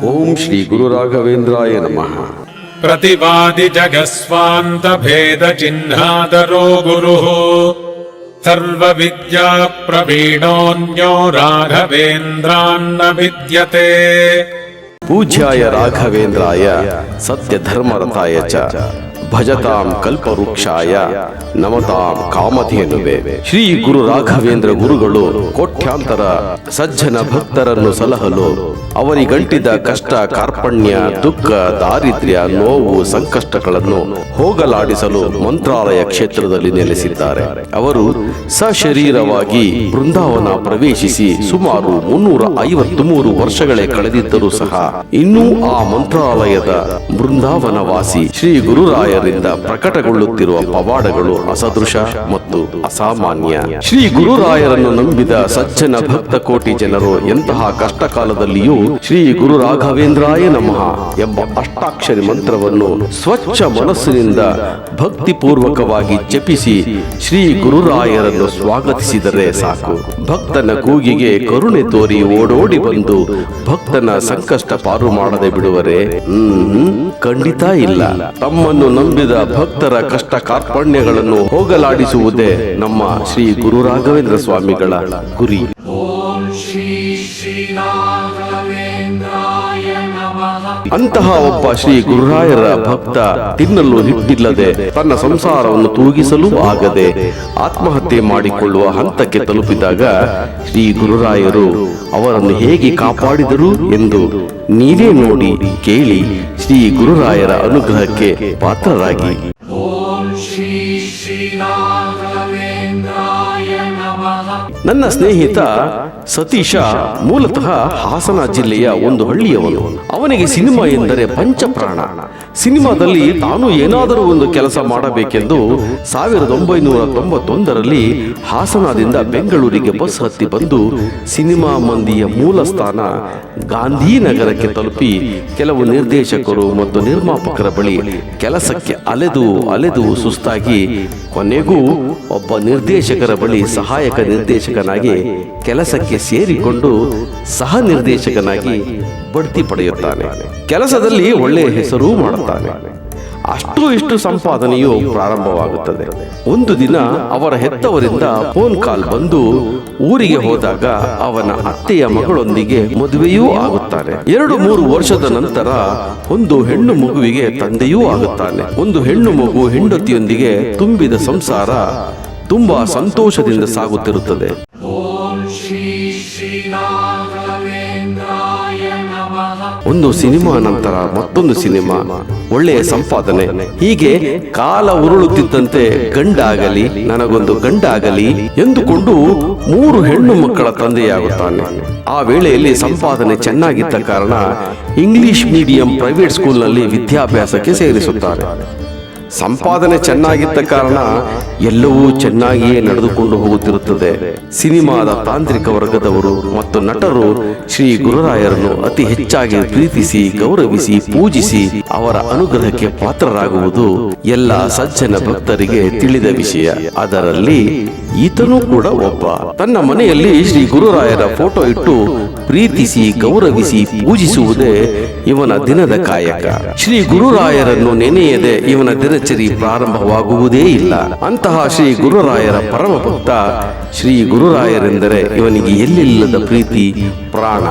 ಓಂ ಶ್ರೀ ಗುರು ರಾಘವೇಂದ್ರಾಯ ನಮಃ. ಪ್ರತಿವಾದಿ ಜಗಸ್ವಾಂತ ಭೇದ ಚಿಹ್ನಾದರೋ ಗುರುಃ ಸರ್ವ ವಿದ್ಯಾ ಪ್ರವೀಣೋನ್ಯೋ ರಾಘವೇಂದ್ರಾನ್ನ ವಿದ್ಯತೆ. ಪೂಜ್ಯಾಯ ರಾಘವೇಂದ್ರಾಯ ಸತ್ಯ ಧರ್ಮರತಾಯ ಚ ಭಜತಾಂ ಕಲ್ಪವೃಕ್ಷಾಯ ನಮತಾಂ ಕಾಮಧೇನುವೆ. ಶ್ರೀ ಗುರು ರಾಘವೇಂದ್ರ ಗುರುಗಳು ಕೋಟ್ಯಾಂತರ ಸಜ್ಜನ ಭಕ್ತರನ್ನು ಸಲಹಲು ಅವರಿಗಂಟಿದ ಕಷ್ಟ ಕಾರ್ಪಣ್ಯ ದುಃಖ ದಾರಿದ್ರ್ಯ ನೋವು ಸಂಕಷ್ಟಗಳನ್ನು ಹೋಗಲಾಡಿಸಲು ಮಂತ್ರಾಲಯ ಕ್ಷೇತ್ರದಲ್ಲಿ ನೆಲೆಸಿದ್ದಾರೆ. ಅವರು ಸಶರೀರವಾಗಿ ಬೃಂದಾವನ ಪ್ರವೇಶಿಸಿ ಸುಮಾರು 353 ವರ್ಷಗಳೇ ಕಳೆದಿದ್ದರೂ ಸಹ ಇನ್ನೂ ಆ ಮಂತ್ರಾಲಯದ ಬೃಂದಾವನ ವಾಸಿ ಶ್ರೀ ಗುರುರಾಯರಿಂದ ಪ್ರಕಟಗೊಳ್ಳುತ್ತಿರುವ ಪವಾಡಗಳು ಅಸದೃಶ ಮತ್ತು ಅಸಾಮಾನ್ಯ. ಶ್ರೀ ಗುರುರಾಯರನ್ನು ನಂಬಿದ ಸಜ್ಜನ ಭಕ್ತ ಕೋಟಿ ಜನರು ಎಂತಹ ಕಷ್ಟ ಕಾಲದಲ್ಲಿಯೂ ಶ್ರೀ ಗುರು ರಾಘವೇಂದ್ರಾಯ ನಮಃ ಎಂಬ ಅಷ್ಟಾಕ್ಷರಿ ಮಂತ್ರವನ್ನು ಸ್ವಚ್ಛ ಮನಸ್ಸಿನಿಂದ ಭಕ್ತಿಪೂರ್ವಕವಾಗಿ ಜಪಿಸಿ ಶ್ರೀ ಗುರುರಾಯರನ್ನು ಸ್ವಾಗತಿಸಿದರೆ ಸಾಕು. ಭಕ್ತನ ಕೂಗಿಗೆ ಕರುಣೆ ತೋರಿ ಓಡೋಡಿ ಬಂದು ಭಕ್ತನ ಸಂಕಷ್ಟ ಪಾರು ಮಾಡದೆ ಬಿಡುವರೆ? ಖಂಡಿತ ಇಲ್ಲ. ತಮ್ಮನ್ನು ನಂಬಿದ ಭಕ್ತರ ಕಷ್ಟ ಕಾರ್ಪಣ್ಯಗಳನ್ನು ಹೋಗಲಾಡಿಸುವುದೇ ನಮ್ಮ ಶ್ರೀ ಗುರು ರಾಘವೇಂದ್ರ ಸ್ವಾಮಿಗಳ ಗುರಿ. ಅಂತಹ ಒಬ್ಬ ಶ್ರೀ ಗುರುರಾಯರ ಭಕ್ತ ತಿನ್ನಲು ಹಿಟ್ಟಿಲ್ಲದೆ ತನ್ನ ಸಂಸಾರವನ್ನು ತೂಗಿಸಲು ಆಗದೆ ಆತ್ಮಹತ್ಯೆ ಮಾಡಿಕೊಳ್ಳುವ ಹಂತಕ್ಕೆ ತಲುಪಿದಾಗ ಶ್ರೀ ಗುರುರಾಯರು ಅವರನ್ನು ಹೇಗೆ ಕಾಪಾಡಿದರು ಎಂದು ನೀವೇ ನೋಡಿ ಕೇಳಿ. ಶ್ರೀ ಗುರುರಾಯರ ಅನುಗ್ರಹಕ್ಕೆ ಪಾತ್ರರಾಗಿ. ನನ್ನ ಸ್ನೇಹಿತ ಸತೀಶ ಮೂಲತಃ ಹಾಸನ ಜಿಲ್ಲೆಯ ಒಂದು ಹಳ್ಳಿಯವನು. ಅವನಿಗೆ ಸಿನಿಮಾ ಎಂದರೆ ಪಂಚಪ್ರಾಣ. ಸಿನಿಮಾದಲ್ಲಿ ತಾನು ಏನಾದರೂ ಒಂದು ಕೆಲಸ ಮಾಡಬೇಕೆಂದು 1991ರಲ್ಲಿ ಹಾಸನದಿಂದ ಬೆಂಗಳೂರಿಗೆ ಬಸ್ ಹತ್ತಿ ಬಂದು ಸಿನಿಮಾ ಮಂದಿಯ ಮೂಲ ಸ್ಥಾನ ಗಾಂಧಿನಗರಕ್ಕೆ ತಲುಪಿ ಕೆಲವು ನಿರ್ದೇಶಕರು ಮತ್ತು ನಿರ್ಮಾಪಕರ ಬಳಿ ಕೆಲಸಕ್ಕೆ ಅಲೆದು ಸುಸ್ತಾಗಿ ಕೊನೆಗೂ ಒಬ್ಬ ನಿರ್ದೇಶಕರ ಬಳಿ ಸಹಾಯಕ ನಿರ್ದೇಶಕನಾಗಿ ಕೆಲಸಕ್ಕೆ ಸೇರಿಕೊಂಡು ಸಹ ನಿರ್ದೇಶಕನಾಗಿ ಬಡ್ತಿ ಪಡೆಯುತ್ತಾನೆ. ಕೆಲಸದಲ್ಲಿ ಒಳ್ಳೆಯ ಹೆಸರು ಮಾಡುತ್ತಾನೆ. ಅಷ್ಟು ಇಷ್ಟು ಸಂಪಾದನೆಯು ಪ್ರಾರಂಭವಾಗುತ್ತದೆ. ಒಂದು ದಿನ ಅವರ ಹೆತ್ತವರಿಂದ ಫೋನ್ ಕಾಲ್ ಬಂದು ಊರಿಗೆ ಹೋದಾಗ ಅವನ ಅತ್ತೆಯ ಮಗಳೊಂದಿಗೆ ಮದುವೆಯೂ ಆಗುತ್ತಾನೆ. 2-3 ವರ್ಷದ ನಂತರ ಒಂದು ಹೆಣ್ಣು ಮಗುವಿಗೆ ತಂದೆಯೂ ಆಗುತ್ತಾನೆ. ಒಂದು ಹೆಣ್ಣು ಮಗು ಹೆಂಡತಿಯೊಂದಿಗೆ ತುಂಬಿದ ಸಂಸಾರ ತುಂಬಾ ಸಂತೋಷದಿಂದ ಸಾಗುತ್ತಿರುತ್ತದೆ. ಒಂದು ಸಿನಿಮಾ ನಂತರ ಮತ್ತೊಂದು ಸಿನಿಮಾ, ಒಳ್ಳೆಯ ಸಂಪಾದನೆ. ಹೀಗೆ ಕಾಲ ಉರುಳುತ್ತಿದ್ದಂತೆ ಗಂಡಾಗಲಿ ನನಗೊಂದು ಗಂಡಾಗಲಿ ಎಂದುಕೊಂಡು 3 ಹೆಣ್ಣು ಮಕ್ಕಳ ತಂದೆಯಾಗುತ್ತಾನೆ. ಆ ವೇಳೆಯಲ್ಲಿ ಸಂಪಾದನೆ ಚೆನ್ನಾಗಿದ್ದ ಕಾರಣ ಇಂಗ್ಲಿಷ್ ಮೀಡಿಯಂ ಪ್ರೈವೇಟ್ ಸ್ಕೂಲ್ನಲ್ಲಿ ವಿದ್ಯಾಭ್ಯಾಸಕ್ಕೆ ಸೇರಿಸುತ್ತಾರೆ. ಸಂಪಾದನೆ ಚೆನ್ನಾಗಿದ್ದ ಕಾರಣ ಎಲ್ಲವೂ ಚೆನ್ನಾಗಿಯೇ ನಡೆದುಕೊಂಡು ಹೋಗುತ್ತಿರುತ್ತದೆ. ಸಿನಿಮಾದ ತಾಂತ್ರಿಕ ವರ್ಗದವರು ಮತ್ತು ನಟರು ಶ್ರೀ ಗುರುರಾಯರನ್ನು ಅತಿ ಹೆಚ್ಚಾಗಿ ಪ್ರೀತಿಸಿ ಗೌರವಿಸಿ ಪೂಜಿಸಿ ಅವರ ಅನುಗ್ರಹಕ್ಕೆ ಪಾತ್ರರಾಗುವುದು ಎಲ್ಲ ಸಜ್ಜನ ಭಕ್ತರಿಗೆ ತಿಳಿದ ವಿಷಯ. ಅದರಲ್ಲಿ ಈತನೂ ಕೂಡ ಒಬ್ಬ. ತನ್ನ ಮನೆಯಲ್ಲಿ ಶ್ರೀ ಗುರುರಾಯರ ಫೋಟೋ ಇಟ್ಟು ಪ್ರೀತಿಸಿ ಗೌರವಿಸಿ ಪೂಜಿಸುವುದೇ ಇವನ ದಿನದ ಕಾಯಕ. ಶ್ರೀ ಗುರುರಾಯರನ್ನು ನೆನೆಯದೆ ಇವನ ದಿನಚರಿ ಪ್ರಾರಂಭವಾಗುವುದೇ ಇಲ್ಲ. ಅಂತಹ ಶ್ರೀ ಗುರುರಾಯರ ಪರಮ ಭಕ್ತ. ಶ್ರೀ ಗುರುರಾಯರೆಂದರೆ ಇವನಿಗೆ ಎಲ್ಲಿಲ್ಲದ ಪ್ರೀತಿ ಪ್ರಾಣ.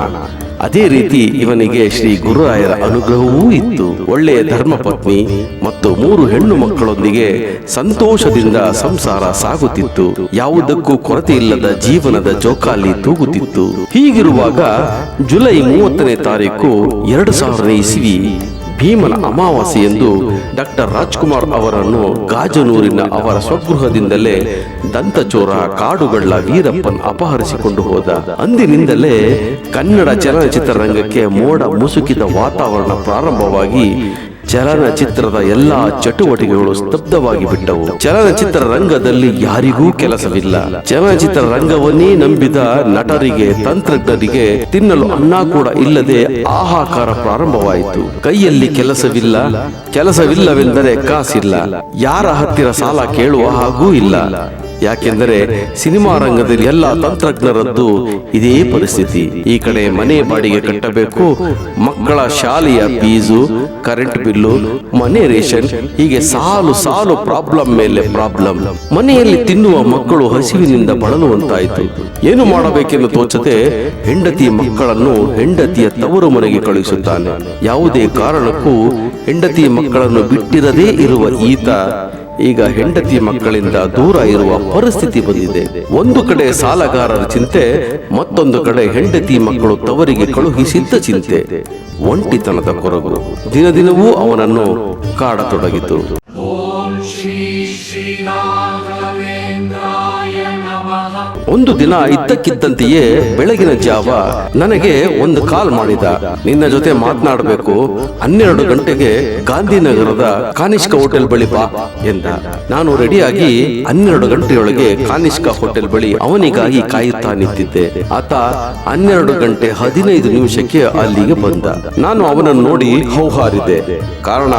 ಅದೇ ರೀತಿ ಇವನಿಗೆ ಶ್ರೀ ಗುರುರಾಯರ ಅನುಗ್ರಹವೂ ಇತ್ತು. ಒಳ್ಳೆಯ ಧರ್ಮಪತ್ನಿ ಮತ್ತು 3 ಹೆಣ್ಣು ಮಕ್ಕಳೊಂದಿಗೆ ಸಂತೋಷದಿಂದ ಸಂಸಾರ ಸಾಗುತ್ತಿತ್ತು. ಯಾವುದಕ್ಕೂ ಕೊರತೆ ಇಲ್ಲದ ಜೀವನದ ಜೋಕಾಲಿ ತೂಗುತ್ತಿತ್ತು. ಹೀಗಿರುವಾಗ ಜುಲೈ 30ನೇ ತಾರೀಕು 2000 ಇಸ್ವಿ ಭೀಮನ ಅಮಾವಾಸ್ಯೆಯಂದು ಡಾಕ್ಟರ್ ರಾಜ್ಕುಮಾರ್ ಅವರನ್ನು ಗಾಜನೂರಿನ ಅವರ ಸ್ವಗೃಹದಿಂದಲೇ ದಂತಚೋರ ಕಾಡುಗಳ್ಳ ವೀರಪ್ಪನ್ ಅಪಹರಿಸಿಕೊಂಡು ಹೋದ. ಅಂದಿನಿಂದಲೇ ಕನ್ನಡ ಚಲನಚಿತ್ರರಂಗಕ್ಕೆ ಮೋಡ ಮುಸುಕಿದ ವಾತಾವರಣ ಪ್ರಾರಂಭವಾಗಿ ಚಲನಚಿತ್ರದ ಎಲ್ಲಾ ಚಟುವಟಿಕೆಗಳು ಸ್ತಬ್ಧವಾಗಿ ಬಿಟ್ಟವು. ಚಲನಚಿತ್ರ ರಂಗದಲ್ಲಿ ಯಾರಿಗೂ ಕೆಲಸವಿಲ್ಲ. ಚಲನಚಿತ್ರ ರಂಗವನ್ನೇ ನಂಬಿದ ನಟರಿಗೆ ತಂತ್ರಜ್ಞರಿಗೆ ತಿನ್ನಲು ಅನ್ನ ಕೂಡ ಇಲ್ಲದೆ ಹಾಹಾಕಾರ ಪ್ರಾರಂಭವಾಯಿತು. ಕೈಯಲ್ಲಿ ಕೆಲಸವಿಲ್ಲವೆಂದರೆ ಕಾಸಿಲ್ಲ. ಯಾರ ಹತ್ತಿರ ಸಾಲ ಕೇಳುವ ಹಾಗೂ ಇಲ್ಲ. ಯಾಕೆಂದರೆ ಸಿನಿಮಾ ರಂಗದಲ್ಲಿ ಎಲ್ಲ ತಂತ್ರಜ್ಞರದ್ದು ಇದೇ ಪರಿಸ್ಥಿತಿ. ಈ ಕಡೆ ಮನೆ ಬಾಡಿಗೆ ಕಟ್ಟಬೇಕು, ಮಕ್ಕಳ ಶಾಲೆಯ ಫೀಸು, ಕರೆಂಟ್ ಬಿಲ್ಲು, ಮನೆ ರೇಷನ್, ಹೀಗೆ ಸಾಲು ಸಾಲು ಪ್ರಾಬ್ಲಮ್ ಮೇಲೆ ಪ್ರಾಬ್ಲಮ್. ಮನೆಯಲ್ಲಿ ತಿನ್ನುವ ಮಕ್ಕಳು ಹಸಿವಿನಿಂದ ಬಳಲುವಂತಾಯಿತು. ಏನು ಮಾಡಬೇಕೆಂದು ತೋಚದೆ ಹೆಂಡತಿ ಮಕ್ಕಳನ್ನು ಹೆಂಡತಿಯ ತವರು ಮನೆಗೆ ಕಳುಹಿಸುತ್ತಾನೆ. ಯಾವುದೇ ಕಾರಣಕ್ಕೂ ಹೆಂಡತಿ ಮಕ್ಕಳನ್ನು ಬಿಟ್ಟಿರದೇ ಇರುವ ಈತ ಈಗ ಹೆಂಡತಿ ಮಕ್ಕಳಿಂದ ದೂರ ಇರುವ ಪರಿಸ್ಥಿತಿ ಬಂದಿದೆ. ಒಂದು ಕಡೆ ಸಾಲಗಾರರ ಚಿಂತೆ, ಮತ್ತೊಂದು ಕಡೆ ಹೆಂಡತಿ ಮಕ್ಕಳು ತವರಿಗೆ ಕಳುಹಿಸಿದ್ದ ಚಿಂತೆ. ಒಂಟಿತನದ ಕೊರಗು ದಿನದಿನವೂ ಅವನನ್ನು ಕಾಡತೊಡಗಿತು. ಒಂದು ದಿನ ಇದ್ದಕ್ಕಿದ್ದಂತೆಯೇ ಬೆಳಗಿನ ಜಾವ ನನಗೆ ಒಂದು ಕಾಲ್ ಮಾಡಿದ. ನಿನ್ನ ಜೊತೆ ಮಾತನಾಡಬೇಕು, 12 ಗಂಟೆಗೆ ಗಾಂಧಿನಗರದ ಕಾನಿಷ್ಕ ಹೋಟೆಲ್ ಬಳಿ ಬಾ ಎಂದ. ನಾನು ರೆಡಿಯಾಗಿ 12 ಗಂಟೆಯೊಳಗೆ ಕಾನಿಷ್ಕ ಹೋಟೆಲ್ ಬಳಿ ಅವನಿಗಾಗಿ ಕಾಯುತ್ತಾ ನಿಂತಿದ್ದೆ. ಆತ 12 ಗಂಟೆ 15 ನಿಮಿಷಕ್ಕೆ ಅಲ್ಲಿಗೆ ಬಂದ. ನಾನು ಅವನನ್ನು ನೋಡಿ ಹೌಹಾರಿದೆ. ಕಾರಣ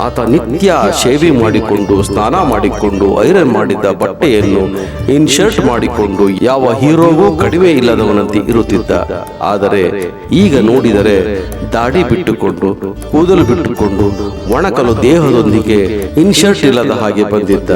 ಆತ ನಿತ್ಯ ಶೇವಿಂಗ್ ಮಾಡಿಕೊಂಡು, ಸ್ನಾನ ಮಾಡಿಕೊಂಡು, ಐರನ್ ಮಾಡಿದ್ದ ಬಟ್ಟೆಯನ್ನು ಇನ್ಶರ್ಟ್ ಮಾಡಿಕೊಂಡು ಯಾವ ಹೀರೋಗೂ ಕಡಿಮೆ ಇಲ್ಲದವನಂತೆ ಇರುತ್ತಿದ್ದ. ಆದರೆ ಈಗ ನೋಡಿದರೆ ದಾಡಿ ಬಿಟ್ಟುಕೊಂಡು, ಕೂದಲು ಬಿಟ್ಟುಕೊಂಡು, ಒಣಕಲು ದೇಹದೊಂದಿಗೆ ಇನ್ಶರ್ಟ್ ಇಲ್ಲದ ಹಾಗೆ ಬಂದಿದ್ದ.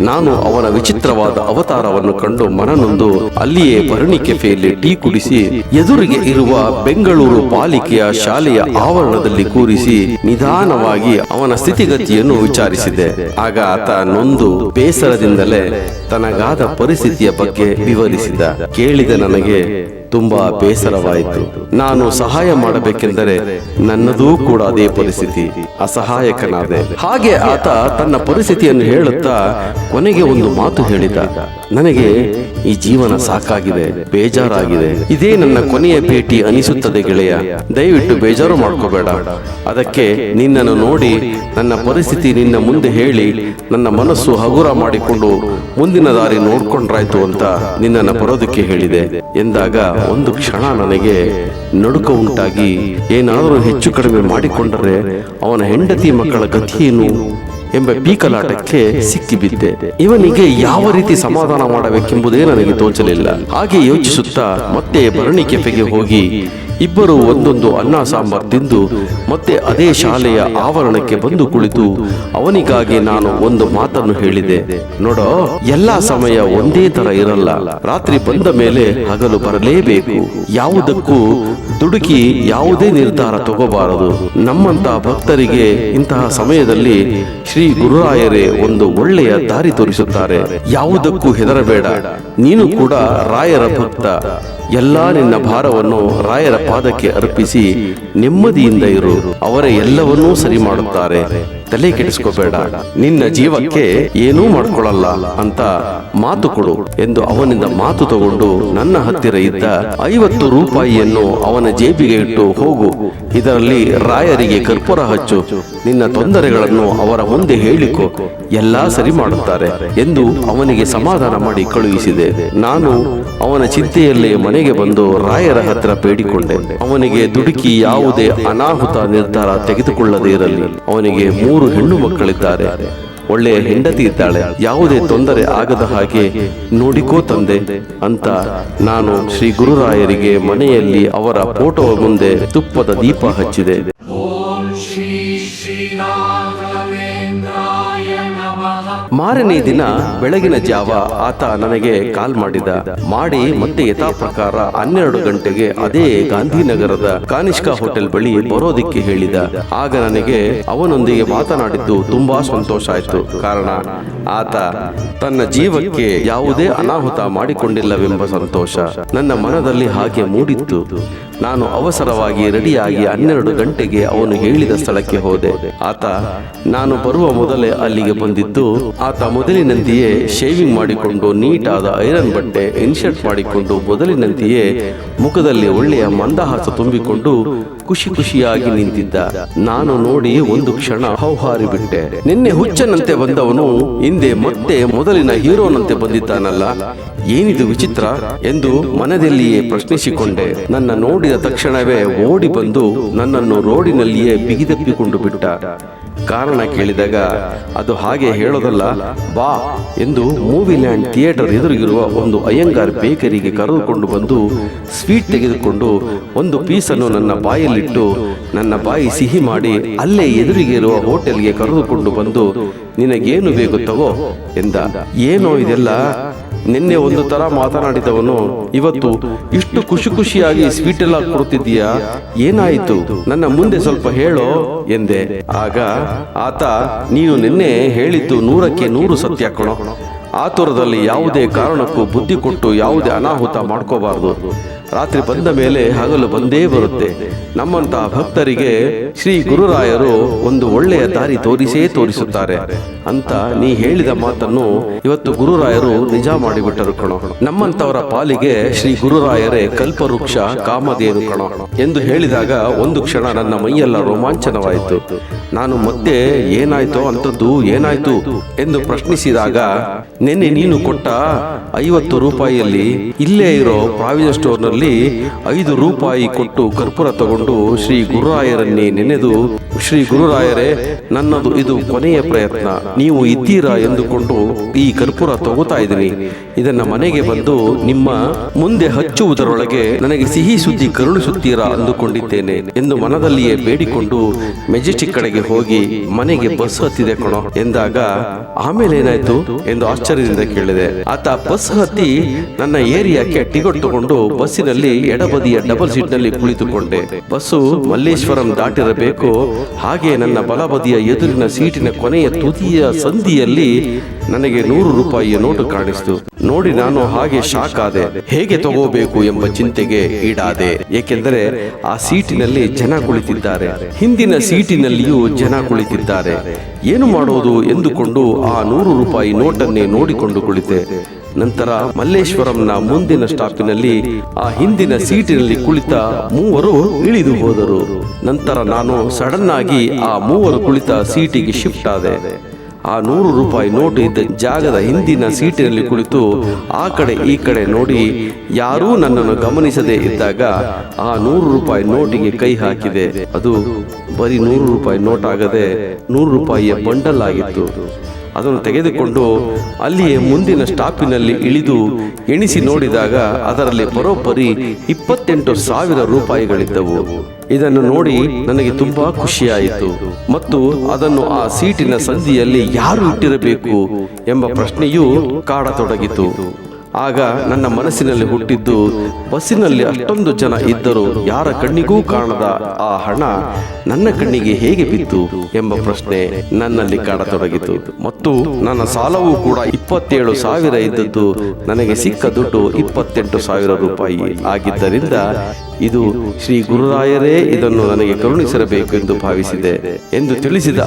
ನಾನು ಅವನ ವಿಚಿತ್ರವಾದ ಅವತಾರವನ್ನು ಕಂಡು ಮನನೊಂದು ಅಲ್ಲಿಯೇ ಭರಣಿ ಕೆಫೆಯಲ್ಲಿ ಟೀ ಕುಡಿಸಿ ಎದುರಿಗೆ ಇರುವ ಬೆಂಗಳೂರು ಪಾಲಿಕೆಯ ಶಾಲೆಯ ಆವರಣದಲ್ಲಿ ಕೂರಿಸಿ ನಿಧಾನವಾಗಿ ಅವನ ಸ್ಥಿತಿಗತಿಯನ್ನು ವಿಚಾರಿಸಿದೆ. ಆಗ ಆತ ನೊಂದು ಬೇಸರದಿಂದಲೇ ತನಗಾದ ಪರಿಸ್ಥಿತಿಯ ಬಗ್ಗೆ ವಿವರಿಸಿದ. ಕೇಳಿದ ನನಗೆ ತುಂಬಾ ಬೇಸರವಾಯಿತು. ನಾನು ಸಹಾಯ ಮಾಡಬೇಕೆಂದರೆ ನನ್ನದೂ ಕೂಡ ಅದೇ ಪರಿಸ್ಥಿತಿ. ಅಸಹಾಯಕನಾದೆ. ಹಾಗೆ ಆತ ತನ್ನ ಪರಿಸ್ಥಿತಿಯನ್ನು ಹೇಳುತ್ತಾ ಕೊನೆಗೆ ಒಂದು ಮಾತು ಹೇಳಿದ. ನನಗೆ ಈ ಜೀವನ ಸಾಕಾಗಿದೆ, ಬೇಜಾರಾಗಿದೆ. ಇದೇ ನನ್ನ ಕೊನೆಯ ಭೇಟಿ ಅನಿಸುತ್ತದೆ ಗೆಳೆಯ. ದಯವಿಟ್ಟು ಬೇಜಾರು ಮಾಡ್ಕೋಬೇಡ. ಅದಕ್ಕೆ ನಿನ್ನನ್ನು ನೋಡಿ ನನ್ನ ಪರಿಸ್ಥಿತಿ ನಿನ್ನ ಮುಂದೆ ಹೇಳಿ ನನ್ನ ಮನಸ್ಸು ಹಗುರ ಮಾಡಿಕೊಂಡು ಮುಂದಿನ ದಾರಿ ನೋಡ್ಕೊಂಡ್ರಾಯ್ತು ಅಂತ ನಿನ್ನನ್ನು ಬರೋದಕ್ಕೆ ಹೇಳಿದೆ ಎಂದಾಗ ಒಂದು ಕ್ಷಣ ನನಗೆ ನಡುಕ ಉಂಟಾಗಿ, ಏನಾದರೂ ಹೆಚ್ಚು ಕಡಿಮೆ ಮಾಡಿಕೊಂಡರೆ ಅವನ ಹೆಂಡತಿ ಮಕ್ಕಳ ಗತಿಯೇನು ಎಂಬ ಪೀಕಲಾಟಕ್ಕೆ ಸಿಕ್ಕಿಬಿದ್ದೆ. ಇವನಿಗೆ ಯಾವ ರೀತಿ ಸಮಾಧಾನ ಮಾಡಬೇಕೆಂಬುದೇ ನನಗೆ ತೋಚಲಿಲ್ಲ. ಹಾಗೆ ಯೋಚಿಸುತ್ತಾ ಮತ್ತೆ ಭರಣಿ ಕೆಫೆಗೆ ಹೋಗಿ ಇಬ್ಬರು ಒಂದೊಂದು ಅನ್ನ ಸಾಂಬಾರ್ ತಿಂದು ಮತ್ತೆ ಅದೇ ಶಾಲೆಯ ಆವರಣಕ್ಕೆ ಬಂದು ಕುಳಿತು ಅವನಿಗಾಗಿ ನಾನು ಒಂದು ಮಾತನ್ನು ಹೇಳಿದೆ. ನೋಡೋ, ಎಲ್ಲಾ ಸಮಯ ಒಂದೇ ತರ ಇರಲ್ಲ. ರಾತ್ರಿ ಬಂದ ಮೇಲೆ ಹಗಲು ಬರಲೇಬೇಕು. ಯಾವುದಕ್ಕೂ ದುಡುಕಿ ಯಾವುದೇ ನಿರ್ಧಾರ ತಗೋಬಾರದು. ನಮ್ಮಂತಹ ಭಕ್ತರಿಗೆ ಇಂತಹ ಸಮಯದಲ್ಲಿ ಶ್ರೀ ಗುರುರಾಯರೇ ಒಂದು ಒಳ್ಳೆಯ ದಾರಿ ತೋರಿಸುತ್ತಾರೆ. ಯಾವುದಕ್ಕೂ ಹೆದರಬೇಡ. ನೀನು ಕೂಡ ರಾಯರ ಭಕ್ತ. ಎಲ್ಲಾ ನಿನ್ನ ಭಾರವನ್ನು ರಾಯರ ಪಾದಕ್ಕೆ ಅರ್ಪಿಸಿ ನೆಮ್ಮದಿಯಿಂದ ಇರು. ಅವರೇ ಎಲ್ಲವನ್ನೂ ಸರಿ ಮಾಡುತ್ತಾರೆ. ತಲೆ ಕೆಡಿಸ್ಕೋಬೇಡ. ನಿನ್ನ ಜೀವಕ್ಕೆ ಏನೂ ಮಾಡ್ಕೊಳ್ಳಲ್ಲ ಅಂತ ಮಾತು ಕೊಡು ಎಂದು ಅವನಿಂದ ಮಾತು ತಗೊಂಡು ನನ್ನ ಹತ್ತಿರ ಇದ್ದ 50 ರೂಪಾಯಿಯನ್ನು ಅವನ ಜೇಬಿಗೆ ಇಟ್ಟು, ಹೋಗು, ಇದರಲ್ಲಿ ರಾಯರಿಗೆ ಕರ್ಪೂರ ಹಚ್ಚು, ನಿನ್ನ ತೊಂದರೆಗಳನ್ನು ಅವರ ಮುಂದೆ ಹೇಳಿಕೊ, ಎಲ್ಲಾ ಸರಿ ಮಾಡುತ್ತಾರೆ ಎಂದು ಅವನಿಗೆ ಸಮಾಧಾನ ಮಾಡಿ ಕಳುಹಿಸಿದೆ. ನಾನು ಅವನ ಚಿಂತೆಯಲ್ಲೇ ಮನೆಗೆ ಬಂದು ರಾಯರ ಹತ್ತಿರ ಬೇಡಿಕೊಂಡೆ. ಅವನಿಗೆ ದುಡುಕಿ ಯಾವುದೇ ಅನಾಹುತ ನಿರ್ಧಾರ ತೆಗೆದುಕೊಳ್ಳದೇ ಇರಲಿ. ಅವನಿಗೆ 3 ಹೆಣ್ಣು ಮಕ್ಕಳಿದ್ದಾರೆ. ಒಳ್ಳೆಯ ಹೆಂಡತಿ ಇದ್ದಾಳೆ. ಯಾವುದೇ ತೊಂದರೆ ಆಗದ ಹಾಗೆ ನೋಡಿಕೋ ತಂದೆ ಅಂತ ನಾನು ಶ್ರೀ ಗುರುರಾಯರಿಗೆ ಮನೆಯಲ್ಲಿ ಅವರ ಫೋಟೋ ಮುಂದೆ ತುಪ್ಪದ ದೀಪ ಹಚ್ಚಿದೆ. ಮಾರನೇ ದಿನ ಬೆಳಗಿನ ಜಾವ ಆತ ನನಗೆ ಕಾಲ್ ಮಾಡಿ ಮತ್ತೆ ಯಥಾ ಪ್ರಕಾರ 12 ಗಂಟೆಗೆ ಅದೇ ಗಾಂಧಿನಗರದ ಕಾನಿಷ್ಕ ಹೋಟೆಲ್ ಬಳಿ ಬರೋದಿಕ್ಕೆ ಹೇಳಿದ. ಆಗ ನನಗೆ ಅವನೊಂದಿಗೆ ಮಾತನಾಡಿದ್ದು ತುಂಬಾ ಸಂತೋಷ ಆಯ್ತು. ಕಾರಣ ಆತ ತನ್ನ ಜೀವಕ್ಕೆ ಯಾವುದೇ ಅನಾಹುತ ಮಾಡಿಕೊಂಡಿಲ್ಲವೆಂಬ ಸಂತೋಷ ನನ್ನ ಮನದಲ್ಲಿ ಹಾಗೆ ಮೂಡಿತ್ತು. ನಾನು ಅವಸರವಾಗಿ ರೆಡಿಯಾಗಿ 12 ಗಂಟೆಗೆ ಅವನು ಹೇಳಿದ ಸ್ಥಳಕ್ಕೆ ಹೋದೆ. ಆತ ನಾನು ಬರುವ ಮೊದಲೇ ಅಲ್ಲಿಗೆ ಬಂದಿದ್ದು. ಆತ ಮೊದಲಿನಂತೆಯೇ ಶೇವಿಂಗ್ ಮಾಡಿಕೊಂಡು ನೀಟಾದ ಐರನ್ ಬಟ್ಟೆ ಇನ್ಶರ್ಟ್ ಮಾಡಿಕೊಂಡು ಮೊದಲಿನಂತೆಯೇ ಮುಖದಲ್ಲಿ ಒಳ್ಳೆಯ ಮಂದಹಾಸ ತುಂಬಿಕೊಂಡು ಖುಷಿ ಖುಷಿಯಾಗಿ ನಿಂತಿದ್ದ. ನಾನು ನೋಡಿ ಒಂದು ಕ್ಷಣ ಹೌಹಾರಿ ಬಿಟ್ಟೆ. ನಿನ್ನೆ ಹುಚ್ಚನಂತೆ ಬಂದವನು ಹಿಂದೆ ಮತ್ತೆ ಮೊದಲಿನ ಹೀರೋನಂತೆ ಬಂದಿದ್ದಾನಲ್ಲ, ಏನಿದು ವಿಚಿತ್ರ ಎಂದು ಮನದಲ್ಲಿಯೇ ಪ್ರಶ್ನಿಸಿಕೊಂಡೆ. ನನ್ನ ನೋಡಿದ ತಕ್ಷಣವೇ ಓಡಿ ಬಂದು ನನ್ನನ್ನು ರೋಡಿನಲ್ಲಿಯೇ ಬಿಗಿದಪ್ಪಿಕೊಂಡು ಬಿಟ್ಟ. ಕಾರಣ ಕೇಳಿದಾಗ ಅದು ಹಾಗೆ ಹೇಳೋದಲ್ಲ, ಬಾ ಎಂದು ಮೂವಿ ಲ್ಯಾಂಡ್ ಥಿಯೇಟರ್ ಎದುರಿಗಿರುವ ಒಂದು ಅಯ್ಯಂಗಾರ್ ಬೇಕರಿಗೆ ಕರೆದುಕೊಂಡು ಬಂದು ಸ್ವೀಟ್ ತೆಗೆದುಕೊಂಡು ಒಂದು ಪೀಸನ್ನು ನನ್ನ ಬಾಯಲ್ಲಿಟ್ಟು ನನ್ನ ಬಾಯಿ ಸಿಹಿ ಮಾಡಿ ಅಲ್ಲೇ ಎದುರಿಗೆ ಇರುವ ಹೋಟೆಲ್ಗೆ ಕರೆದುಕೊಂಡು ಬಂದು ನಿನಗೇನು ಬೇಕು ತಗೋ ಎಂದ. ಏನೋ ಇದೆಲ್ಲ, ನಿನ್ನೆ ಒಂದು ತರ ಮಾತನಾಡಿದವನು ಇವತ್ತು ಇಷ್ಟು ಖುಷಿಯಾಗಿ ಸ್ವೀಟ್ ಎಲ್ಲ ಕೊಡ್ತಿದ್ದೀಯಾ, ಏನಾಯಿತು ನನ್ನ ಮುಂದೆ ಸ್ವಲ್ಪ ಹೇಳೋ ಎಂದೆ. ಆಗ ಆತ, ನೀನು ನಿನ್ನೆ ಹೇಳಿದ್ದು 100ಕ್ಕೆ 100 ಸತ್ಯ ಕಣೋ. ಆತುರದಲ್ಲಿ ಯಾವುದೇ ಕಾರಣಕ್ಕೂ ಬುದ್ಧಿ ಕೊಟ್ಟು ಯಾವುದೇ ಅನಾಹುತ ಮಾಡ್ಕೋಬಾರ್ದು. ರಾತ್ರಿ ಬಂದ ಮೇಲೆ ಹಗಲು ಬಂದೇ ಬರುತ್ತೆ. ನಮ್ಮಂತಹ ಭಕ್ತರಿಗೆ ಶ್ರೀ ಗುರುರಾಯರು ಒಂದು ಒಳ್ಳೆಯ ದಾರಿ ತೋರಿಸುತ್ತಾರೆ ಅಂತ ನೀ ಹೇಳಿದ ಮಾತನ್ನು ಇವತ್ತು ಗುರುರಾಯರು ನಿಜ ಮಾಡಿಬಿಟ್ಟರು ಕಣೋ. ನಮ್ಮಂತವರ ಪಾಲಿಗೆ ಶ್ರೀ ಗುರುರಾಯರೇ ಕಲ್ಪವೃಕ್ಷ ಕಾಮಧೇನು ಕಣೋ ಎಂದು ಹೇಳಿದಾಗ ಒಂದು ಕ್ಷಣ ನನ್ನ ಮೈಯೆಲ್ಲ ರೋಮಾಂಚನವಾಯಿತು. ನಾನು ಮತ್ತೆ ಏನಾಯ್ತೋ ಅಂತದ್ದು ಏನಾಯ್ತು ಎಂದು ಪ್ರಶ್ನಿಸಿದಾಗ, ನಿನ್ನೆ ನೀನು ಕೊಟ್ಟ 50 ರೂಪಾಯಿಯಲ್ಲಿ ಇಲ್ಲೇ ಇರೋ ಪ್ರಾವಿಷನ್ ಸ್ಟೋರ್ನಲ್ಲಿ 5 ರೂಪಾಯಿ ಕೊಟ್ಟು ಕರ್ಪೂರ ತಗೊಂಡು ಶ್ರೀ ಗುರುರಾಯರನ್ನೇ ನೆನೆದು, ಶ್ರೀ ಗುರುರಾಯರೇ, ನನ್ನದು ಇದು ಕೊನೆಯ ಪ್ರಯತ್ನ, ನೀವು ಇದ್ದೀರಾ ಎಂದುಕೊಂಡು ಈ ಕರ್ಪೂರ ತಗೋತಾ ಇದ್ದೀನಿ. ಇದನ್ನ ಮನೆಗೆ ಬಂದು ನಿಮ್ಮ ಮುಂದೆ ಹಚ್ಚುವುದರೊಳಗೆ ನನಗೆ ಸಿಹಿ ಸುದ್ದಿ ಕರುಣಿಸುತ್ತೀರಾ ಅಂದುಕೊಂಡಿದ್ದೇನೆ ಎಂದು ಮನದಲ್ಲಿಯೇ ಬೇಡಿಕೊಂಡು ಮೆಜೆಸ್ಟಿಕ್ ಕಡೆಗೆ ಹೋಗಿ ಮನೆಗೆ ಬಸ್ ಹತ್ತಿದೆ ಕಣೋ ಎಂದಾಗ, ಆಮೇಲೆ ಏನಾಯ್ತು ಎಂದು ಆಶ್ಚರ್ಯದಿಂದ ಕೇಳಿದೆ. ಆತ ಬಸ್ ಹತ್ತಿ ನನ್ನ ಏರಿಯಾಕ್ಕೆ ಟಿಕೆಟ್ ತಗೊಂಡು ಬಸ್ಸಿನಲ್ಲಿ ಎಡಬದಿಯ ಡಬಲ್ ಸೀಟ್ ನಲ್ಲಿ ಕುಳಿತುಕೊಂಡೆ. ಬಸ್ಸು ಮಲ್ಲೇಶ್ವರಂ ದಾಟಿರಬೇಕು. ಹಾಗೆ ನನ್ನ ಬಲಬದಿಯ ಎದುರಿನ ಸೀಟಿನ ಕೊನೆಯ ತುದಿಯ ಸಂಧಿಯಲ್ಲಿ ನನಗೆ 100 ರೂಪಾಯಿಯ ನೋಟು ಕಾಣಿಸ್ತು. ನೋಡಿ ನಾನು ಹಾಗೆ ಶಾಕ್ ಆದೆ. ಹೇಗೆ ತಗೋಬೇಕು ಎಂಬ ಚಿಂತೆಗೆ ಈಡಾದೆ. ಏಕೆಂದರೆ ಆ ಸೀಟಿನಲ್ಲಿ ಜನ ಕುಳಿತಿದ್ದಾರೆ, ಹಿಂದಿನ ಸೀಟಿನಲ್ಲಿಯೂ ಜನ ಕುಳಿತಿದ್ದಾರೆ. ಏನು ಮಾಡೋದು ಎಂದುಕೊಂಡು ಆ 100 ರೂಪಾಯಿ ನೋಟನ್ನೇ ನೋಡಿಕೊಂಡು ಕುಳಿತೆ. ನಂತರ ಮಲ್ಲೇಶ್ವರಂನ ಮುಂದಿನ ಸ್ಟಾಪಿನಲ್ಲಿ ಆ ಹಿಂದಿನ ಸೀಟಿನಲ್ಲಿ ಕುಳಿತ 3 ಇಳಿದು ಹೋದರು. ನಂತರ ನಾನು ಸಡನ್ ಆಗಿ ಆ 3 ಕುಳಿತ ಸೀಟಿಗೆ ಶಿಫ್ಟ್ ಆದೆ. ಆ 100 ರೂಪಾಯಿ ನೋಟು ಇದ್ದ ಜಾಗದ ಹಿಂದಿನ ಸೀಟಿನಲ್ಲಿ ಕುಳಿತು ಆ ಕಡೆ ಈ ಕಡೆ ನೋಡಿ ಯಾರೂ ನನ್ನನ್ನು ಗಮನಿಸದೆ ಇದ್ದಾಗ ಆ 100 ರೂಪಾಯಿ ನೋಟಿಗೆ ಕೈ ಹಾಕಿದೆ. ಅದು ಬರೀ 100 ರೂಪಾಯಿ ನೋಟ್ ಆಗದೆ 100 ರೂಪಾಯಿಯ ಬಂಡಲ್ ಆಗಿತ್ತು. ಅದನ್ನು ತೆಗೆದುಕೊಂಡು ಅಲ್ಲಿಯೇ ಮುಂದಿನ ಸ್ಟಾಪಿನಲ್ಲಿ ಇಳಿದು ಎಣಿಸಿ ನೋಡಿದಾಗ ಅದರಲ್ಲಿ ಬರೋಬ್ಬರಿ 28,000 ರೂಪಾಯಿಗಳಿದ್ದವು. ಇದನ್ನು ನೋಡಿ ನನಗೆ ತುಂಬಾ ಖುಷಿಯಾಯಿತು ಮತ್ತು ಅದನ್ನು ಆ ಸೀಟಿನ ಸಂಧಿಯಲ್ಲಿ ಯಾರು ಇಟ್ಟಿರಬೇಕು ಎಂಬ ಪ್ರಶ್ನೆಯೂ ಕಾಡತೊಡಗಿತು. ಆಗ ನನ್ನ ಮನಸ್ಸಿನಲ್ಲಿ ಹುಟ್ಟಿದ್ದು, ಬಸ್ಸಿನಲ್ಲಿ ಅಷ್ಟೊಂದು ಜನ ಇದ್ದರೂ ಯಾರ ಕಣ್ಣಿಗೂ ಕಾಣದ ಆ ಹಣ ನನ್ನ ಕಣ್ಣಿಗೆ ಹೇಗೆ ಬಿತ್ತು ಎಂಬ ಪ್ರಶ್ನೆ ನನ್ನಲ್ಲಿ ಕಾಡತೊಡಗಿತು. ಮತ್ತು ನನ್ನ ಸಾಲವೂ ಕೂಡ 27,000 ಇದ್ದದ್ದು ನನಗೆ ಸಿಕ್ಕ ದುಡ್ಡು 28,000 ರೂಪಾಯಿ ಆಗಿದ್ದರಿಂದ ಇದು ಶ್ರೀ ಗುರುರಾಯರೇ ಇದನ್ನು ನನಗೆ ಕರುಣಿಸಿರಬೇಕು ಎಂದು ಭಾವಿಸಿದೆ ಎಂದು ತಿಳಿಸಿದ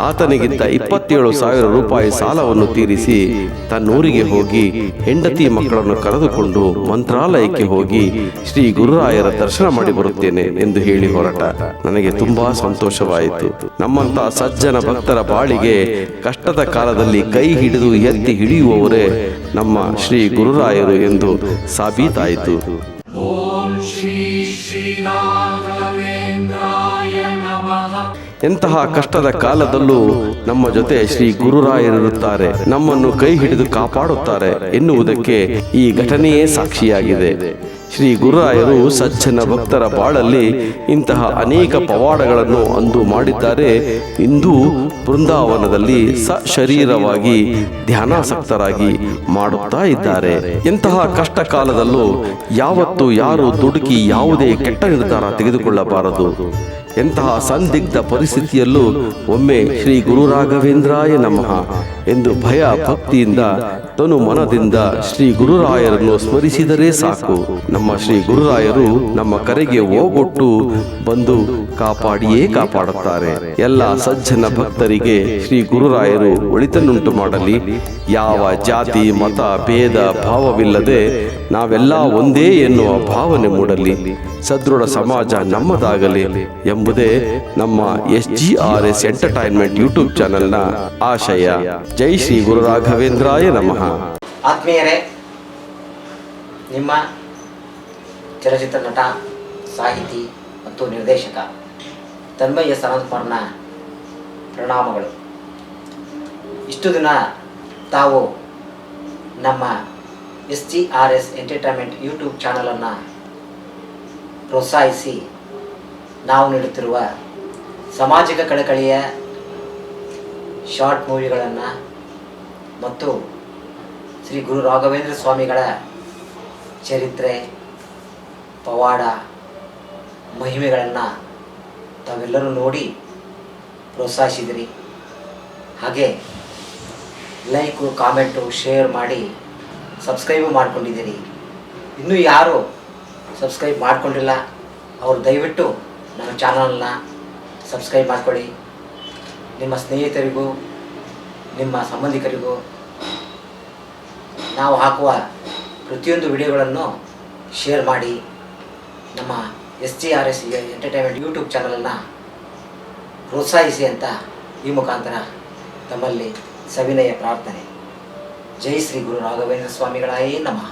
ಆತನಿಗಿದ್ದ 27,000 ರೂಪಾಯಿ ಸಾಲವನ್ನು ತೀರಿಸಿ ತನ್ನೂರಿಗೆ ಹೋಗಿ ಹೆಂಡತಿ ಮಕ್ಕಳನ್ನು ಕರೆದುಕೊಂಡು ಮಂತ್ರಾಲಯಕ್ಕೆ ಹೋಗಿ ಶ್ರೀ ಗುರುರಾಯರ ದರ್ಶನ ಮಾಡಿ ಬರುತ್ತೇನೆ ಎಂದು ಹೇಳಿ ಹೊರಟ. ನನಗೆ ತುಂಬಾ ಸಂತೋಷವಾಯಿತು. ನಮ್ಮಂತ ಸಜ್ಜನ ಭಕ್ತರ ಬಾಳಿಗೆ ಕಷ್ಟದ ಕಾಲದಲ್ಲಿ ಕೈ ಹಿಡಿದು ಎತ್ತಿ ಹಿಡಿಯುವವರೇ ನಮ್ಮ ಶ್ರೀ ಗುರುರಾಯರು ಎಂದು ಸಾಬೀತಾಯಿತು. ಎಂತಹ ಕಷ್ಟದ ಕಾಲದಲ್ಲೂ ನಮ್ಮ ಜೊತೆ ಶ್ರೀ ಗುರುರಾಯರಿರುತ್ತಾರೆ, ನಮ್ಮನ್ನು ಕೈ ಹಿಡಿದು ಕಾಪಾಡುತ್ತಾರೆ ಎನ್ನುವುದಕ್ಕೆ ಈ ಘಟನೆಯೇ ಸಾಕ್ಷಿಯಾಗಿದೆ. ಶ್ರೀ ಗುರುರಾಯರು ಸಜ್ಜನ ಭಕ್ತರ ಬಾಳಲ್ಲಿ ಇಂತಹ ಅನೇಕ ಪವಾಡಗಳನ್ನು ಅಂದು ಮಾಡಿದ್ದಾರೆ. ಇಂದು ಬೃಂದಾವನದಲ್ಲಿ ಸಶರೀರವಾಗಿ ಧ್ಯಾನಾಸಕ್ತರಾಗಿ ಮಾಡುತ್ತಾ ಇದ್ದಾರೆ. ಎಂತಹ ಕಷ್ಟ ಕಾಲದಲ್ಲೂ ಯಾವತ್ತೂ ಯಾರು ದುಡುಕಿ ಯಾವುದೇ ಕೆಟ್ಟ ನಿರ್ಧಾರ ತೆಗೆದುಕೊಳ್ಳಬಾರದು. ಎಂತಹ ಸಂದಿಗ್ಧ ಪರಿಸ್ಥಿತಿಯಲ್ಲೂ ಒಮ್ಮೆ ಶ್ರೀ ಗುರು ರಾಘವೇಂದ್ರಾಯ ನಮಃ ಎಂದು ಭಯ ಭಕ್ತಿಯಿಂದ ತನು ಮನದಿಂದ ಶ್ರೀ ಗುರುರಾಯರನ್ನು ಸ್ಮರಿಸಿದರೆ ಸಾಕು. ನಮ್ಮ ಶ್ರೀ ಗುರುರಾಯರು ನಮ್ಮ ಕರೆಗೆ ಓಗೊಟ್ಟು ಬಂದು ಕಾಪಾಡಿಯೇ ಕಾಪಾಡುತ್ತಾರೆ. ಎಲ್ಲ ಸಜ್ಜನ ಭಕ್ತರಿಗೆ ಶ್ರೀ ಗುರುರಾಯರು ಒಳಿತನ್ನುಂಟು ಮಾಡಲಿ. ಯಾವ ಜಾತಿ ಮತ ಭೇದ ಭಾವವಿಲ್ಲದೆ ನಾವೆಲ್ಲ ಒಂದೇ ಎನ್ನುವ ಭಾವನೆ ಮೂಡಲಿ. ಸದೃಢ ಸಮಾಜ ನಮ್ಮದಾಗಲಿ ಎಂಬುದೇ ನಮ್ಮ SGRS ಎಂಟರ್ಟೈನ್ಮೆಂಟ್ ಯೂಟ್ಯೂಬ್ ಚಾನೆಲ್ನ ಆಶಯ. ಜೈ ಶ್ರೀ ಗುರು ರಾಘವೇಂದ್ರಾಯ ನಮಃ. ಆತ್ಮೀಯರೇ, ನಿಮ್ಮ ಚಲನಚಿತ್ರ ನಟ, ಸಾಹಿತಿ ಮತ್ತು ನಿರ್ದೇಶಕ ತನ್ಮಯ್ಯ ಸನತ್ಕುಮಾರ್ನ ಪ್ರಣಾಮಗಳು. ಇಷ್ಟು ದಿನ ತಾವು ನಮ್ಮ SGRS ಎಂಟರ್ಟೈನ್ಮೆಂಟ್ ಯೂಟ್ಯೂಬ್ ಚಾನಲನ್ನು ಪ್ರೋತ್ಸಾಹಿಸಿ ನಾವು ನೀಡುತ್ತಿರುವ ಸಾಮಾಜಿಕ ಕಳಕಳಿಯ ಶಾರ್ಟ್ ಮೂವಿಗಳನ್ನು ಮತ್ತು ಶ್ರೀ ಗುರು ರಾಘವೇಂದ್ರ ಸ್ವಾಮಿಗಳ ಚರಿತ್ರೆ, ಪವಾಡ, ಮಹಿಮೆಗಳನ್ನು ತಾವೆಲ್ಲರೂ ನೋಡಿ ಪ್ರೋತ್ಸಾಹಿಸಿದಿರಿ. ಹಾಗೆ ಲೈಕು, ಕಾಮೆಂಟು, ಶೇರ್ ಮಾಡಿ ಸಬ್ಸ್ಕ್ರೈಬು ಮಾಡ್ಕೊಂಡಿದ್ದೀರಿ. ಇನ್ನೂ ಯಾರು ಸಬ್ಸ್ಕ್ರೈಬ್ ಮಾಡ್ಕೊಂಡಿಲ್ಲ ಅವರು ದಯವಿಟ್ಟು ನಮ್ಮ ಚಾನಲ್ನ ಸಬ್ಸ್ಕ್ರೈಬ್ ಮಾಡ್ಕೊಳ್ಳಿ. ನಿಮ್ಮ ಸ್ನೇಹಿತರಿಗೂ ನಿಮ್ಮ ಸಂಬಂಧಿಕರಿಗೂ ನಾವು ಹಾಕುವ ಪ್ರತಿಯೊಂದು ವಿಡಿಯೋಗಳನ್ನು ಶೇರ್ ಮಾಡಿ ನಮ್ಮ SGRS ಎಂಟರ್ಟೈನ್ಮೆಂಟ್ ಯೂಟ್ಯೂಬ್ ಚಾನಲನ್ನು ಪ್ರೋತ್ಸಾಹಿಸಿ ಅಂತ ಈ ಮುಖಾಂತರ ತಮ್ಮಲ್ಲಿ ಸವಿನಯ ಪ್ರಾರ್ಥನೆ. ಜೈ ಶ್ರೀ ಗುರು ರಾಘವೇಂದ್ರ ಸ್ವಾಮಿಗಳಾಯೇ ನಮಃ.